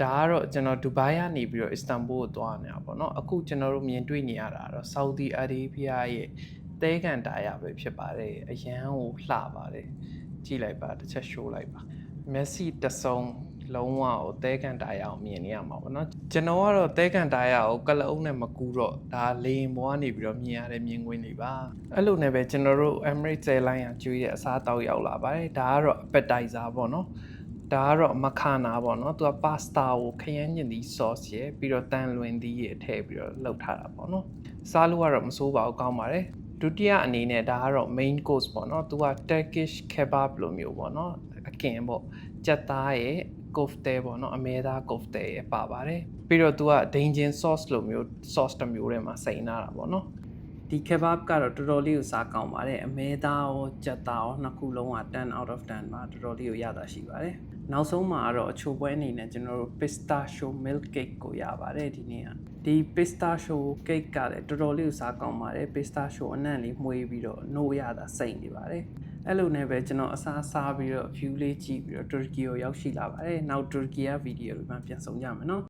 ဒါကတော့ကျွန်တော်ဒူဘိုင်းကနေပြီးတော့အစ္စတန်ဘူကိုသွားနေတာပေါ့နော်အခုကျွန်တော်တို့မြင်တွေ့နေရတာတော့ဆော်ဒီအာရေဗျရဲ့တဲကန်တာယာပဲဖြစ်ပါတယ်အရန်ကိုလှပါတယ်ကြည့်လိုက်ပါတစ်ချက်ရှိုးလိုက်ပါမက်ဆီတဆုံလုံးဝကိုတဲကန်တာယာကိုမြင်နေရမှာပေါ့နော်ကျွန်တော်ကတော့တဲကန်တာယာကိုကလအုပ်နဲ့မကူတော့ဒါလေရင်ပေါ်ကနေပြီးတော့မြင်ရတဲ့မြင်ကွင်းလေးပါအဲ့လိုနဲ့ပဲကျွန်တော်တို့ Emirates Airlines ကကျွေးတဲ့အစားအသောက်ရောက်လာပါတယ်ဒါကတော့ appetizer ပေါ့နော်ဒါကတော့မခါနာပေါ့နော်သူကပါစတာကိုခရမ်းညင်သီး sauce ရယ်ပြီးတော့တန်လွင်သီးရယ်ထည့်ပြီးတော့လုပ်ထားတာပေါ့နော်စားလို့ကတော့မစိုးပါဘူးကောင်းပါတယ်ဒုတိယအနေနဲ့ဒါကတော့ main course ပေါ့နော်သူက Turkish kebab လိုမျိုးပေါ့နော်အကင်ပေါ့ကြက်သားရယ် kofte ပေါ့နော်အမဲသား kofte ရယ်ပါပါတယ်ပြီးတော့သူက Dangin sauce လိုမျိုး sauce တစ်မျိုးထဲမှာစိမ့်ထားတာပေါ့နော်ဒီ kebab ကတော့တော်တော်လေးကိုစားကောင်းပါတယ်အမဲသားရောကြက်သားရောနှစ်ခုလုံးက10 out of 10ပါတော်တော်လေးကိုရတာရှိပါတယ်နောက်ဆုံးမှာတော့အချိုပွဲအနေနဲ့ကျွန်တော်တို့ pistachio milk cake ကိုရပါတယ်ဒီနေ့ကဒီ pistachio cake ကလည်းတော်တော်လေးကိုစားကောင်းပါတယ် pistachio အနံ့လေးမှုေးပြီးတော့နိုးရတာစိမ့်နေပါတယ်အဲ့လိုနဲ့ပဲကျွန်တော်အစားပြီးတော့ view လေးကြည့်ပြီးတော့တူရကီကိုရောက်ရှိလာပါတယ်နောက်တူရကီကဗီဒီယိုတွေမှာပြန်ဆောင်ကြမယ်နော်